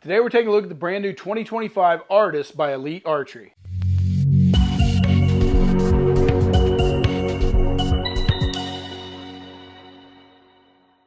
Today we're taking a look at the brand new 2025 Artus by Elite Archery.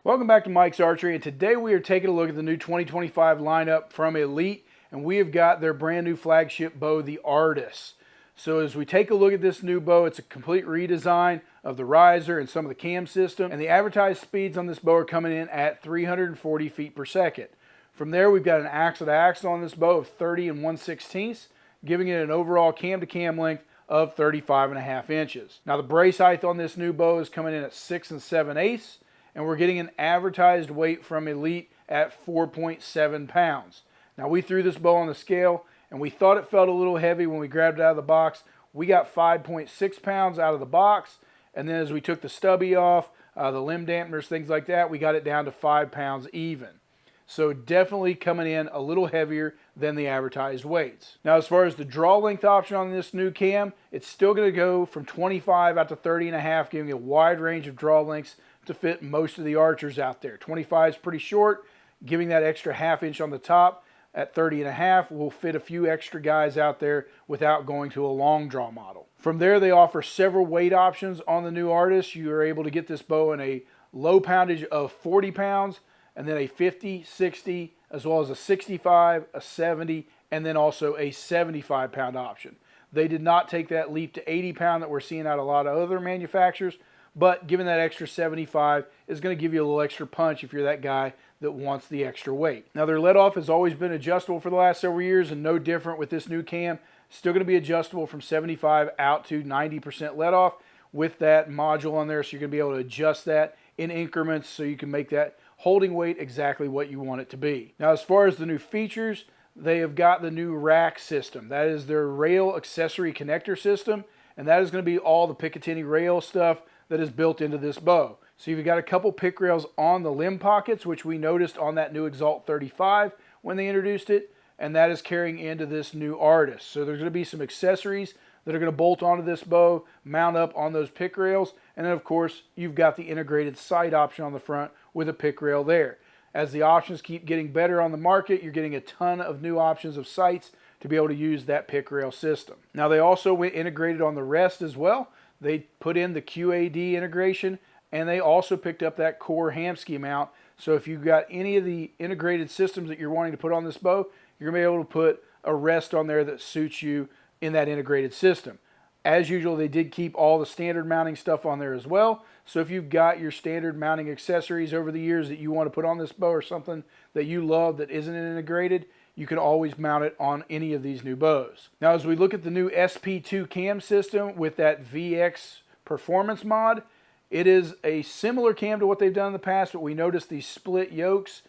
Welcome back to Mike's Archery, and today we are taking a look at the new 2025 lineup from Elite, and we have got their brand new flagship bow, the Artus. So as we take a look at this new bow, it's a complete redesign of the riser and some of the cam system, and the advertised speeds on this bow are coming in at 340 feet per second. From there, we've got an axle-to-axle on this bow of 30 and 1/16, giving it an overall cam-to-cam length of 35.5 inches. Now the brace height on this new bow is coming in at 6 7/8, and we're getting an advertised weight from Elite at 4.7 pounds. Now we threw this bow on the scale, and we thought it felt a little heavy when we grabbed it out of the box. We got 5.6 pounds out of the box, and then as we took the stubby off, the limb dampeners, things like that, we got it down to 5 pounds even. So definitely coming in a little heavier than the advertised weights. Now as far as the draw length option on this new cam, it's still going to go from 25 out to 30.5, giving a wide range of draw lengths to fit most of the archers out there. 25 is pretty short, giving that extra half inch on the top. At 30.5 will fit a few extra guys out there without going to a long draw model. From there, they offer several weight options on the new Artus. You are able to get this bow in a low poundage of 40 pounds, and then a 50, 60, as well as a 65, a 70, and then also a 75 pound option. They did not take that leap to 80 pound that we're seeing out of a lot of other manufacturers, but giving that extra 75 is going to give you a little extra punch if you're that guy that wants the extra weight. Now their let-off has always been adjustable for the last several years, and no different with this new cam. Still going to be adjustable from 75 out to 90% let-off with that module on there, so you're going to be able to adjust that in increments so you can make that holding weight exactly what you want it to be. Now as far as the new features, they have got the new rack system. That is their rail accessory connector system, and that is going to be all the Picatinny rail stuff that is built into this bow. So you've got a couple pick rails on the limb pockets, which we noticed on that new Exalt 35 when they introduced it, and that is carrying into this new Artus. So there's going to be some accessories that are going to bolt onto this bow, mount up on those pick rails, and then of course you've got the integrated sight option on the front with a pick rail there. As the options keep getting better on the market, you're getting a ton of new options of sights to be able to use that pick rail system. Now they also went integrated on the rest as well. They put in the QAD integration, and they also picked up that core Hamsky mount. So if you've got any of the integrated systems that you're wanting to put on this bow, you're going to be able to put a rest on there that suits you in that integrated system. As usual, they did keep all the standard mounting stuff on there as well. So if you've got your standard mounting accessories over the years that you want to put on this bow, or something that you love that isn't integrated, you can always mount it on any of these new bows. Now as we look at the new SP2 cam system with that VX performance mod, it is a similar cam to what they've done in the past, but we noticed these split yokes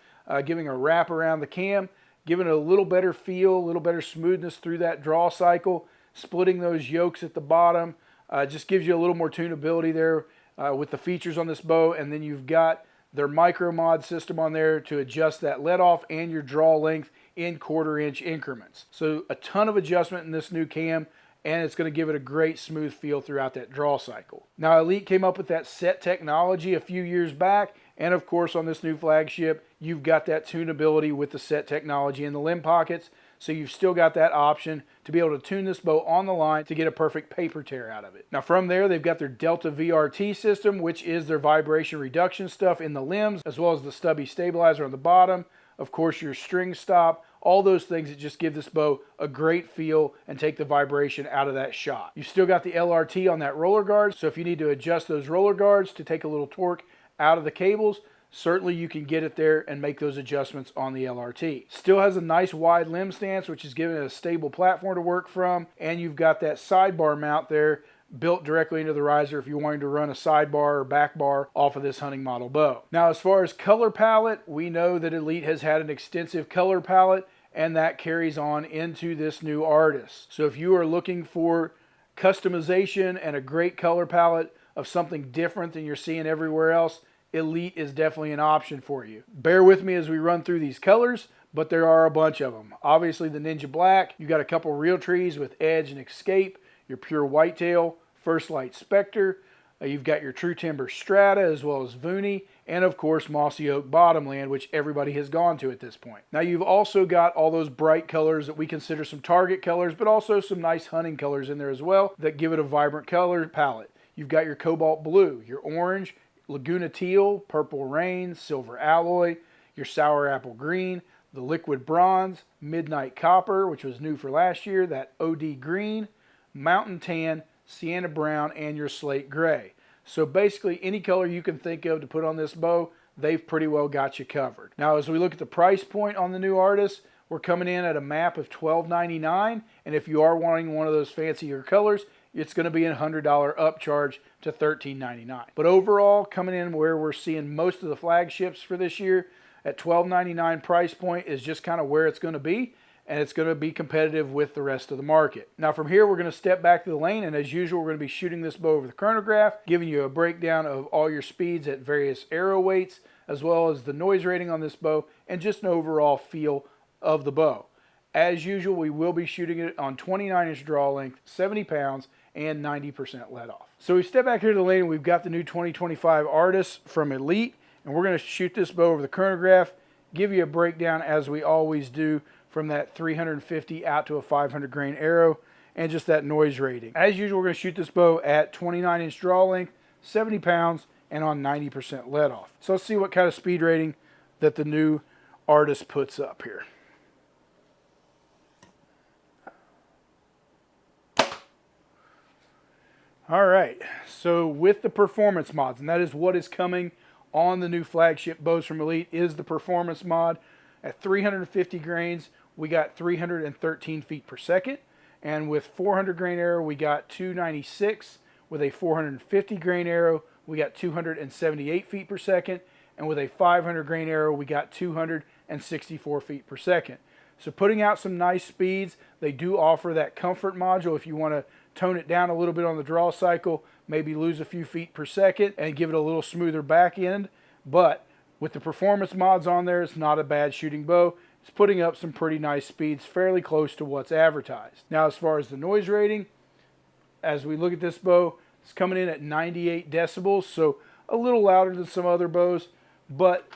giving a wrap around the cam, giving it a little better feel, a little better smoothness through that draw cycle. Splitting those yokes at the bottom just gives you a little more tunability there with the features on this bow. And then you've got their micro mod system on there to adjust that let off and your draw length in 1/4 inch increments. So a ton of adjustment in this new cam, and it's going to give it a great smooth feel throughout that draw cycle. Now Elite came up with that set technology a few years back, and of course on this new flagship you've got that tunability with the set technology in the limb pockets. So you've still got that option to be able to tune this bow on the line to get a perfect paper tear out of it. Now from there, they've got their Delta VRT system, which is their vibration reduction stuff in the limbs, as well as the stubby stabilizer on the bottom. Of course, your string stop, all those things that just give this bow a great feel and take the vibration out of that shot. You've still got the LRT on that roller guard, so if you need to adjust those roller guards to take a little torque out of the cables, certainly you can get it there and make those adjustments on the LRT. Still has a nice wide limb stance, which is giving it a stable platform to work from, and you've got that sidebar mount there built directly into the riser if you're wanting to run a sidebar or back bar off of this hunting model bow. Now as far as color palette, we know that Elite has had an extensive color palette, and that carries on into this new Artus. So if you are looking for customization and a great color palette of something different than you're seeing everywhere else, Elite is definitely an option for you. Bear with me as we run through these colors, but there are a bunch of them. Obviously the Ninja Black, you got a couple Realtrees with Edge and Exscape, your pure Whitetail, First Light Specter, you've got your True Timber Strata as well as Vuni, and of course Mossy Oak Bottomland, which everybody has gone to at this point. Now you've also got all those bright colors that we consider some target colors, but also some nice hunting colors in there as well that give it a vibrant color palette. You've got your Cobalt Blue, your Orange, Laguna Teal, Purple Rain, Silver Alloy, your Sour Apple Green, the Liquid Bronze, Midnight Copper, which was new for last year, that OD Green, Mountain Tan, Sienna Brown, and your Slate Gray. So basically any color you can think of to put on this bow, they've pretty well got you covered. Now as we look at the price point on the new Artus, we're coming in at a map of $12.99, and if you are wanting one of those fancier colors, it's going to be a $100 upcharge to $13.99. But overall, coming in where we're seeing most of the flagships for this year, at $12.99 price point is just kind of where it's going to be, and it's going to be competitive with the rest of the market. Now from here, we're going to step back to the lane, and as usual, we're going to be shooting this bow over the chronograph, giving you a breakdown of all your speeds at various arrow weights, as well as the noise rating on this bow, and just an overall feel of the bow. As usual, we will be shooting it on 29-inch draw length, 70 pounds, and 90% let off. So we step back here to the lane, and we've got the new 2025 Artus from Elite, and we're going to shoot this bow over the chronograph, give you a breakdown as we always do from that 350 out to a 500 grain arrow, and just that noise rating. As usual, we're going to shoot this bow at 29-inch draw length, 70 pounds, and on 90% let off. So let's see what kind of speed rating that the new Artus puts up here. All right, so with the performance mods, and that is what is coming on the new flagship bows from Elite, is the performance mod. At 350 grains, we got 313 feet per second, and with 400 grain arrow, we got 296. With a 450 grain arrow, we got 278 feet per second, and with a 500 grain arrow, we got 264 feet per second. So putting out some nice speeds. They do offer that comfort module if you want to tone it down a little bit on the draw cycle, maybe lose a few feet per second and give it a little smoother back end. But with the performance mods on there, it's not a bad shooting bow. It's putting up some pretty nice speeds, fairly close to what's advertised. Now as far as the noise rating, as we look at this bow, it's coming in at 98 decibels, so a little louder than some other bows, but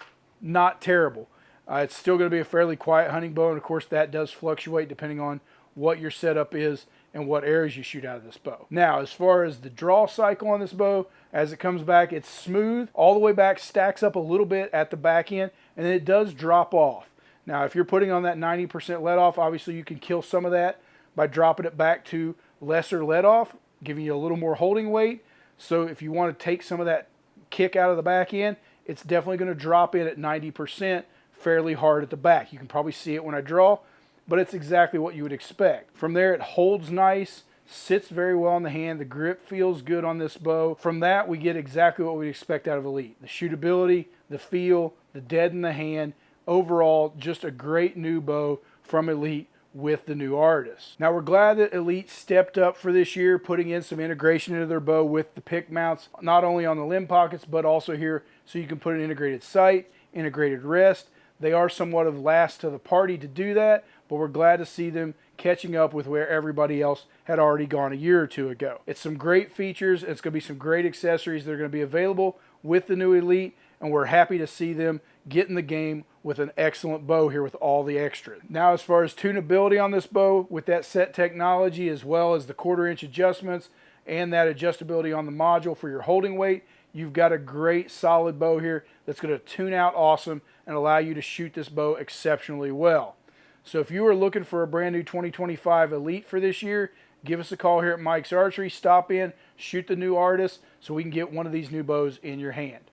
not terrible. It's still going to be a fairly quiet hunting bow, and of course that does fluctuate depending on what your setup is and what arrows you shoot out of this bow. Now, as far as the draw cycle on this bow, as it comes back, it's smooth all the way back, stacks up a little bit at the back end, and then it does drop off. Now, if you're putting on that 90% let off, obviously you can kill some of that by dropping it back to lesser let off, giving you a little more holding weight. So if you want to take some of that kick out of the back end, it's definitely going to drop in at 90% fairly hard at the back. You can probably see it when I draw, but it's exactly what you would expect. From there, it holds nice, sits very well in the hand. The grip feels good on this bow. From that, we get exactly what we expect out of Elite. The shootability, the feel, the dead in the hand. Overall, just a great new bow from Elite with the new Artus. Now, we're glad that Elite stepped up for this year, putting in some integration into their bow with the pick mounts, not only on the limb pockets, but also here so you can put an integrated sight, integrated rest. They are somewhat of last to the party to do that, but we're glad to see them catching up with where everybody else had already gone a year or two ago. It's some great features. It's going to be some great accessories that are going to be available with the new Elite, and we're happy to see them get in the game with an excellent bow here with all the extras. Now, as far as tunability on this bow, with that set technology as well as the 1/4 inch adjustments and that adjustability on the module for your holding weight, you've got a great solid bow here that's going to tune out awesome and allow you to shoot this bow exceptionally well. So if you are looking for a brand new 2025 Elite for this year, give us a call here at Mike's Archery. Stop in, shoot the new Artus so we can get one of these new bows in your hand.